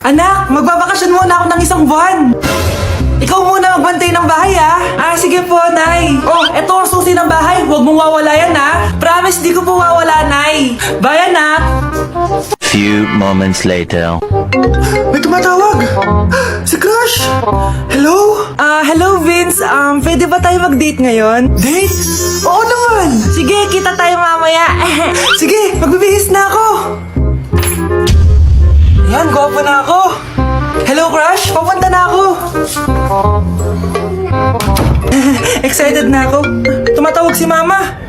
Anak, magbabakasyon muna ako ng isang buwan. Ikaw muna magbantay ng bahay, ha? Sige po, Nay. Oh, eto ang susi ng bahay. Huwag mong wawala yan, ha? Promise, di ko po wawala, Nay. Bye, anak. Few moments later. May tumatawag. Si Crush. Hello? Hello, Vince. Pwede ba tayo mag-date ngayon? Date? Oo naman. Sige, kita tayo mamaya. Sige, magbibihis na ako. Yan, gwapo na ako. Hello, Crush. Papunta na ako. Excited na ako. Tumatawag si Mama.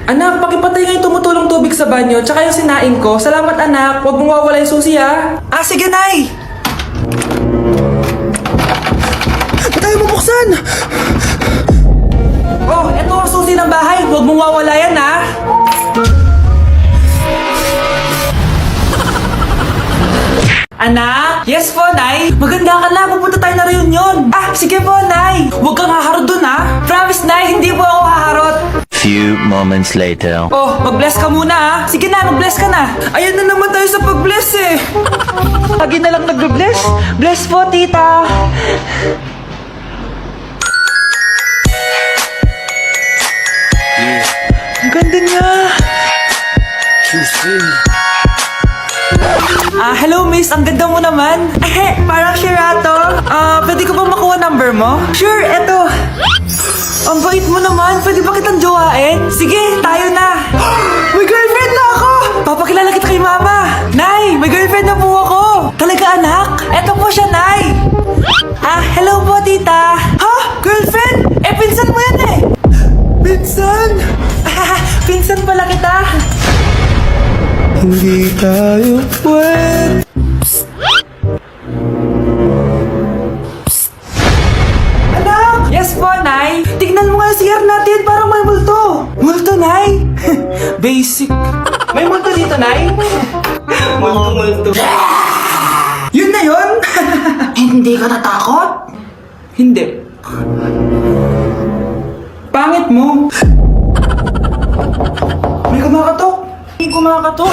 Anak, pakipatay nga yung tumutulong tubig sa banyo, tsaka yung sinaing ko. Salamat, anak. Huwag mong wawala yung susi, ha? Sige, Nay. Ba't tayo mabuksan? Oh, eto ang susi ng bahay. Huwag mong wawala yan, ha? Anak? Yes po, Nay. Maganda ka na. Pupunta tayo na reunion. Sige po, Nay. Huwag kang haharot dun, ha? Promise, Nay. Hindi po ako haharot. Few moments later. Oh, mag-bless ka muna, ha? Sige na, mag-bless ka na. Ayan na naman tayo sa pag-bless, eh. Lagi na lang nag-bless. Bless po, tita. Ang ganda niya. Hello, miss. Ang ganda mo naman. Parang Sherato. Pwede ko ba makuha number mo? Sure, eto. Ang bait mo naman. Pwede ba kitang jowain? Sige, tayo na. May girlfriend na ako! Papakilala kita kay Mama. Nay, may girlfriend na po ako. Talaga, anak? Eto po siya, Nay. Hello po, tita. Ha? Girlfriend? Pinsan mo yan, eh. Pinsan? Pinsan pala kita. Hindi tayo pwede. Anak! Yes po, Nay. Tignan mo nga yung CR natin. Parang may multo. Multo, Nay? Basic. May multo dito, Nay? Multo. Yun na yun? Hindi ka natakot? Hindi. Pangit mo. May kumakatok. May kumakatok.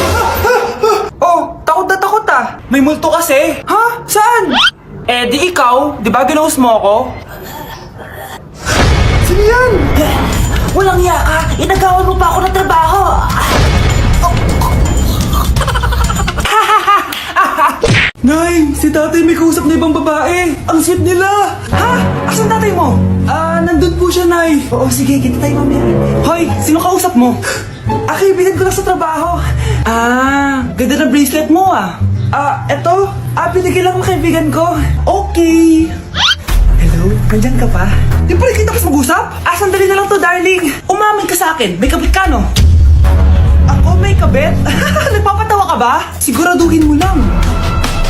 Oh, takot na takot, May multo kasi. Ha? Saan? Di ikaw. Di ba ginuhos mo ako? Sino yan? Walang iya ka. Inagawan mo pa ako ng trabaho. Nay, si tatay may kausap na ibang babae. Ang sweet nila. Ha? Asan tatay mo? Nandun po siya, Nay. Oo, sige, kita tayo mamaya. Hoy, sino kausap mo? Kaibigan ko lang sa trabaho. Ganda na bracelet mo, Eto. Binigyan lang ng kaibigan ko. Okay. Hello, nandyan ka pa? Di pa rin kita kas mag-usap? Sandali na lang to, darling. Umamin ka sa akin. May kabit ka, no? Ako may kabit? Nagpapatawa ka ba? Siguraduhin mo lang.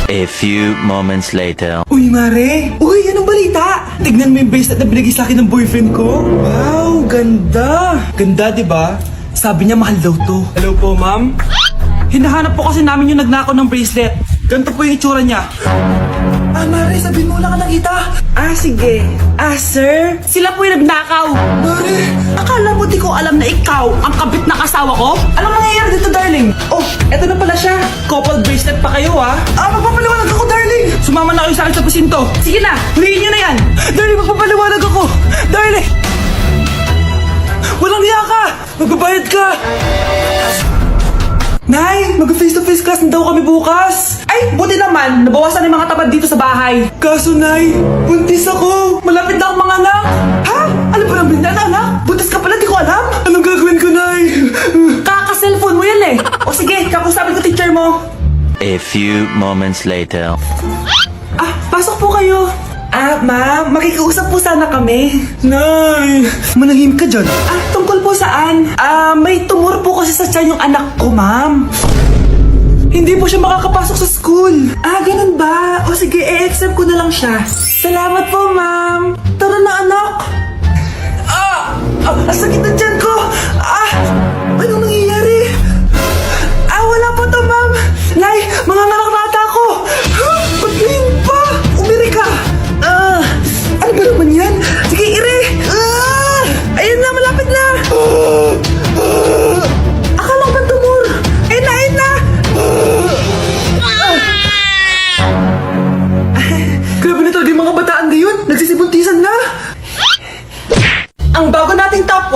A few moments later. Uy, Mare! Uy, anong balita? Tignan mo yung bracelet na binigay sa akin ng boyfriend ko. Wow, ganda! Ganda, di ba? Sabi niya mahal daw to. Hello po, ma'am. Hinahanap po kasi namin yung nagnakaw ng bracelet. Ganito po yung itsura niya. Mare, sabihin mo lang ka nakita. Sige. Sir? Sila po yung nagnakaw. Mare! Akala mo di ko alam na ikaw ang kabit na kasawa ko? Anong nangyayari dito, darling? Oh, eto na pala siya. Couple bracelet pa kayo, magpapaliwanag ako, darling. Sumama na kayo sa akin sa pasinto. Sige na, huliin niyo na yan. Darling, magpapaliwanag ako. Darling! Walang hiya ka! Magbabayad ka! Nay, mag-face-to-face class na daw kami bukas. Ay, buti naman. Nabawasan yung mga tamad dito sa bahay. Kaso, Nay, buntis ako. Malapit na akong mga anak. Ha? Ano ba naman yan, anak? Buntis ka pala, di ko alam. Anong gagawin ko, Nay? Kaka-cellphone mo yan, eh. O sige, kakusapin ko teacher mo. A few moments later. Pasok po kayo. Ma'am, makikiusap po sana kami. Nay, manahim ka dyan. Tungkol po saan? May tumor po kasi sa tiyan yung anak ko, ma'am. Hindi po siya makakapasok sa school. Ganun ba? O sige, i-accept ko na lang siya. Salamat po, ma'am. Tara na, anak. Ang sakit na tiyan ko. Anong nangyayari? Wala po to, ma'am. Nay, mga nakakrata ko. Ba't ngayon pa? Umiri ka. Ano ba naman yan? Sige, ire! Ayun na, malapit na! Akala ko ba tumor? Ayun na, ayun na!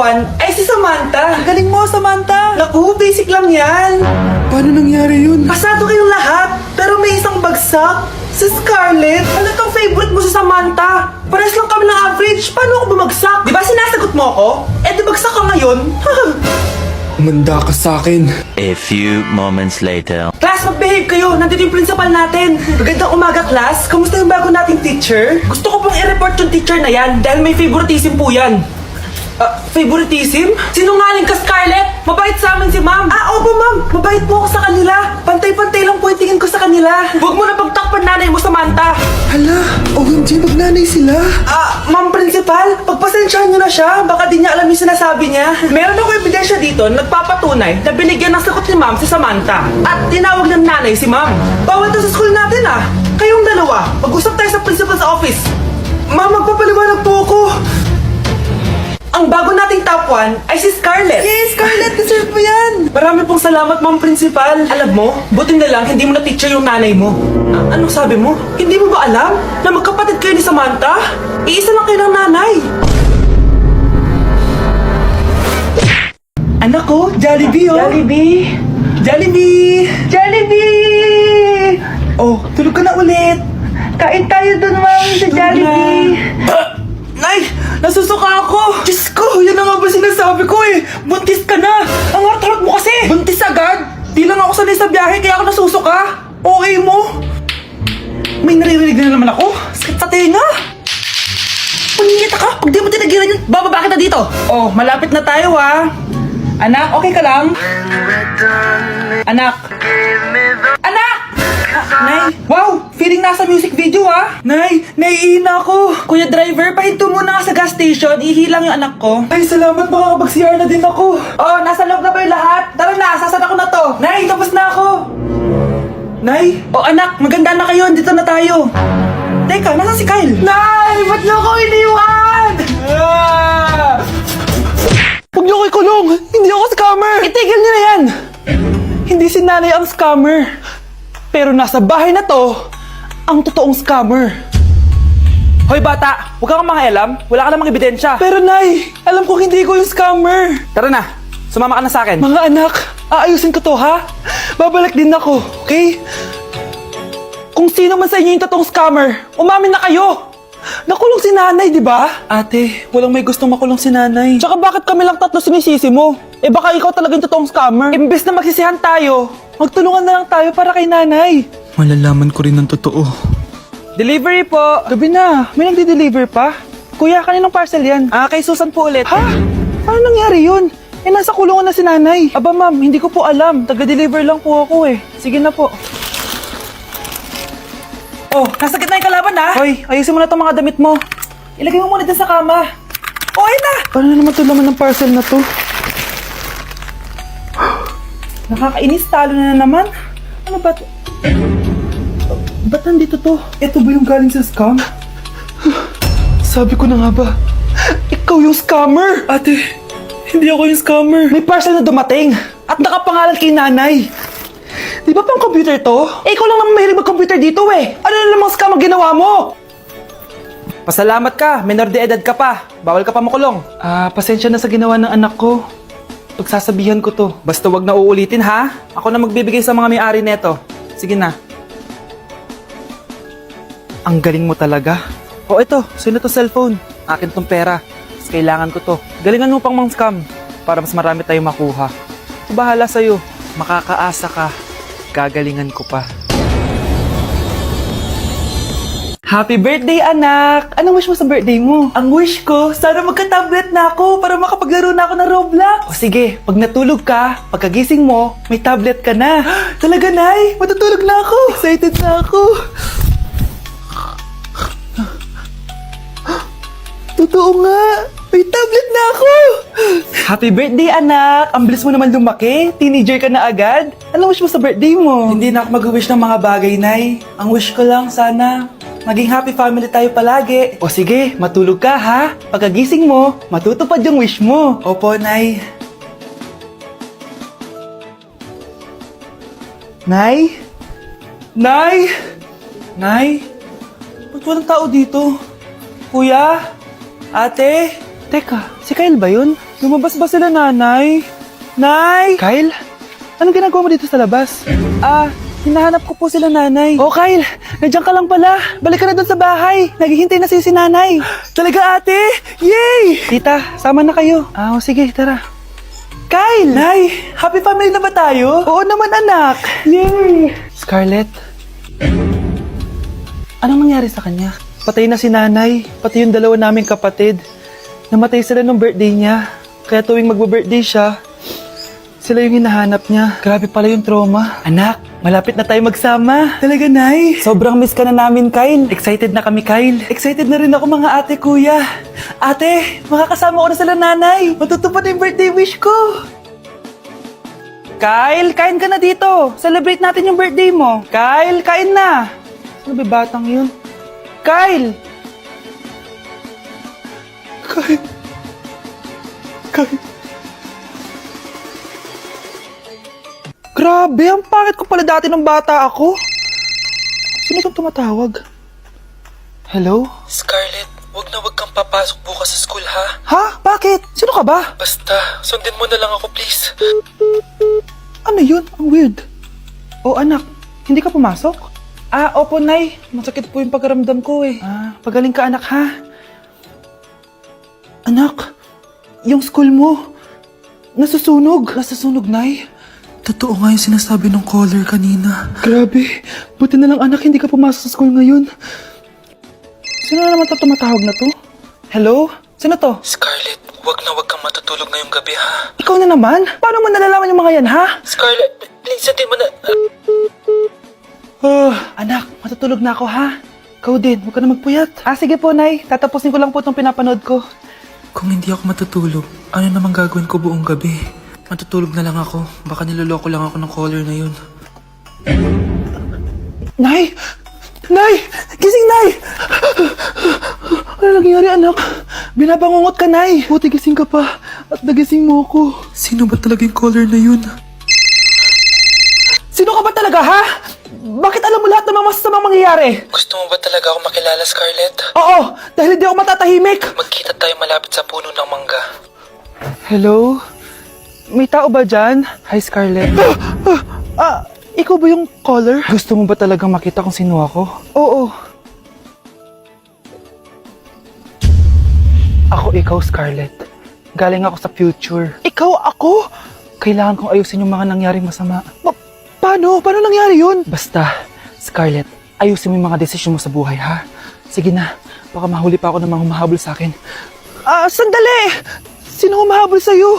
1 ay si Samantha. Ang galing mo, Samantha. Naku, basic lang yan. Paano nangyari yun? Pasado kayong lahat, pero may isang bagsak. Si Scarlett, talagang favorite mo si Samantha. Pares lang kami ng average. Paano ako bumagsak? Di ba sinasagot mo ako? Eh, di bagsak ka ngayon? Umanda ka sa akin. A few moments later. Class, mag-behave kayo. Nandito yung principal natin. Magandang umaga, class. Kamusta yung bago nating teacher? Gusto ko pong i-report yung teacher na yan dahil may favoritism po yan. Favoritism? Sinungaling ka, Scarlett? Mabait sa amin si ma'am. Opo, ma'am. Mabait po ako sa kanila. Pantay-pantay lang po yung tingin ko sa kanila. Huwag mo na pagtakpan nanay mo, Samantha. Hala, OMG, magnanay sila. Ma'am principal, pagpasensyahan niyo na siya. Baka di niya alam yung sinasabi niya. Meron ako ebidensya dito na nagpapatunay na binigyan ng sagot ni ma'am si Samantha. At tinawag ng nanay si ma'am. Bawal to sa school natin Kayong dalawa, mag-usap tayo sa principal sa office. Ma'am, magpapaliwanag po ako. Ang bago nating top 1 ay si Scarlett. Yes, Scarlett! Deserve mo yan! Marami pong salamat, Ma'am Principal. Alam mo, buti na lang hindi mo na-teacher yung nanay mo. Anong sabi mo? Hindi mo ba alam na magkapatid kayo ni Samantha? Iisa lang kayo ng nanay. Anak ko, Jollibee Jollibee! Jollibee! Jollibee! Oh, tulog ka na ulit. Kain tayo dun, Ma'am, sa Jollibee. Nay! Nasusuka ako! Diyos ko! Yan na nga ba sinasabi ko Buntis ka na! Ang harap mo kasi! Buntis agad? Di lang ako sanay sa biyahe kaya ako nasusuka! Okay mo? May naririnig na naman ako! Sakit sa tenga! Paningita ka! Pag di mo tinagilan yun, bababa kita dito! Oh, malapit na tayo Anak, okay ka lang? Anak! Anak! Nay! Wow! Feeling nasa music video Nay! Naiina ako! Kuya driver, pahinto muna nga sa gas station. Ihilang yung anak ko. Ay, salamat! Makakapag-CR na din ako. Oh, nasa loob na ba yung lahat? Tara na! Sasan ako na to! Nay! Tapos na ako! Nay! Oh, anak! Maganda na kayo! Dito na tayo! Teka, nasa si Kyle? Nay! Ba't niyo ako iniwan? Huwag niyo ko ikulong! Hindi ako scammer! Itigil niyo na yan! Hindi si nanay ang scammer. Pero nasa bahay na to, ang totoong scammer. Hoy bata, huwag kang mangialam. Wala ka namang ebidensya. Pero nay, alam ko hindi ko yung scammer. Tara na, sumama ka na sa akin. Mga anak, aayusin ko to Babalik din ako, okay? Kung sino man sa inyo yung totoong scammer, umamin na kayo. Nakulong si nanay, di ba? Ate, walang may gustong makulong si nanay. Tsaka bakit kami lang tatlo sinisisi mo? Eh baka ikaw talaga yung totoong scammer. Imbes na magsisihan tayo, magtulungan na lang tayo para kay nanay. Malalaman ko rin ang totoo. Delivery po! Gabi na, may nagdi-deliver pa? Kuya, kaninong parcel yan? Kay Susan po ulit. Ha? Paano nangyari yun? Eh, nasa kulungan na si nanay. Aba ma'am, hindi ko po alam. Taga-deliver lang po ako Sige na po. Oh, nasa gitna yung kalaban Hoy, ayusin mo na itong mga damit mo. Ilagay mo muna dyan sa kama. Oh, ayun na! Paano na naman ito laman ng parcel na to? Nakakainis, talo na naman. Ano ba ito? Ba't nandito to? Ito ba yung galing sa scam? Sabi ko na nga ba, ikaw yung scammer! Ate, hindi ako yung scammer. May parcel na dumating at nakapangalan kay nanay. Di ba pang computer to? Ikaw lang naman mahilig mag-computer dito Ano na namang scam ang ginawa mo? Pasalamat ka, minor de edad ka pa. Bawal ka pa makulong. Pasensya na sa ginawa ng anak ko. Pagsasabihan ko to. Basta wag na uulitin Ako na magbibigay sa mga may-ari neto. Sige na. Ang galing mo talaga. Oh, ito. Sino to cellphone? Akin tong pera. Mas kailangan ko to. Galingan mo pang mang-scam para mas marami tayong makuha. Bahala sa'yo. Makakaasa ka. Gagalingan ko pa. Happy birthday, anak! Anong wish mo sa birthday mo? Ang wish ko, sana magka-tablet na ako para makapaglaro na ako ng Roblox. O sige, pag natulog ka, pagkagising mo, may tablet ka na. Talaga, Nay? Matutulog na ako. Excited na ako. Totoo nga. May tablet na ako. Happy birthday, anak. Ang bilis mo naman lumaki. Teenager ka na agad. Anong wish mo sa birthday mo? Hindi na ako mag-wish ng mga bagay, Nay. Ang wish ko lang, sana maging happy family tayo palagi. O sige, matulog ka Pagkagising mo, matutupad yung wish mo. Opo, Nay. Nay? Nay? Nay? Ba't walang tao dito? Kuya? Ate? Teka, si Kyle ba yun? Lumabas ba sila nanay? Nay! Kyle? Anong ginagawa mo dito sa labas? Hinahanap ko po sila nanay. Oh, Kyle! Nandiyan ka lang pala. Balik ka na doon sa bahay. Naghihintay na si nanay. Talaga, ate? Yay! Tita, sama na kayo. Sige, tara. Kyle! Nay, happy family na ba tayo? Oo naman, anak. Yay! Scarlett? Anong nangyari sa kanya? Patay na si nanay, pati yung dalawa naming kapatid. Namatay sila nung birthday niya. Kaya tuwing magbe-birthday siya, sila yung hinahanap niya. Grabe pala yung trauma. Anak, malapit na tayo magsama. Talaga, Nay? Sobrang miss ka na namin, Kyle. Excited na kami, Kyle. Excited na rin ako, mga ate, kuya. Ate, makakasama ko na sila nanay. Matutupad na yung birthday wish ko. Kyle, kain ka na dito. Celebrate natin yung birthday mo. Kyle, kain na. Ano ba batang yun? Kyle! Kyle! Grabe, ang pangit ko pala dati ng bata ako. Sino itong tumatawag? Hello? Scarlett, wag kang papasok bukas sa school ha? Ha? Bakit? Sino ka ba? Basta, sundin mo na lang ako please. Ano yun? Ang weird. Oh, anak, hindi ka pumasok? Opo, Nay. Masakit po yung pagkaramdam ko eh. Pagaling ka, anak, ha? Anak, yung school mo, nasusunog. Nasusunog, Nay? Totoo nga yung sinasabi ng caller kanina. Grabe. Buti na lang, anak, hindi ka pumasok sa school ngayon. Sino na naman tumatawag na to? Hello? Sino to? Scarlett, wag kang matutulog ngayong gabi ha? Ikaw na naman? Paano mo nalalaman yung mga yan, ha? Scarlett, please sundin mo na... Anak, matutulog na ako, ha? Ikaw din, huwag ka na magpuyat. Sige po, Nay. Tatapusin ko lang po itong pinapanood ko. Kung hindi ako matutulog, ano namang gagawin ko buong gabi? Matutulog na lang ako. Baka niloloko lang ako ng caller na yun. Nay! Nay! Gising, Nay! Ano nangyari, anak? Binabangungot ka, Nay! Buti gising ka pa. At nagising mo ako. Sino ba talaga yung caller na yun? Sino ka ba talaga, ha? Bakit alam mo lahat ng mga masasamang mangyayari? Gusto mo ba talaga ako makilala, Scarlett? Oo! Dahil hindi ako matatahimik! Magkita tayo malapit sa puno ng mangga. Hello? May tao ba dyan? Hi, Scarlett. Ikaw ba yung caller? Gusto mo ba talagang makita kung sino ako? Oo. Ako ikaw, Scarlett. Galing ako sa future. Ikaw ako? Kailangan kong ayusin yung mga nangyaring masama. Paano? Paano nangyari yun? Basta, Scarlett, ayusin mo yung mga desisyon mo sa buhay, ha? Sige na, baka mahuli pa ako ng mga humahabol sa akin. Sandali! Sino humahabol sa'yo?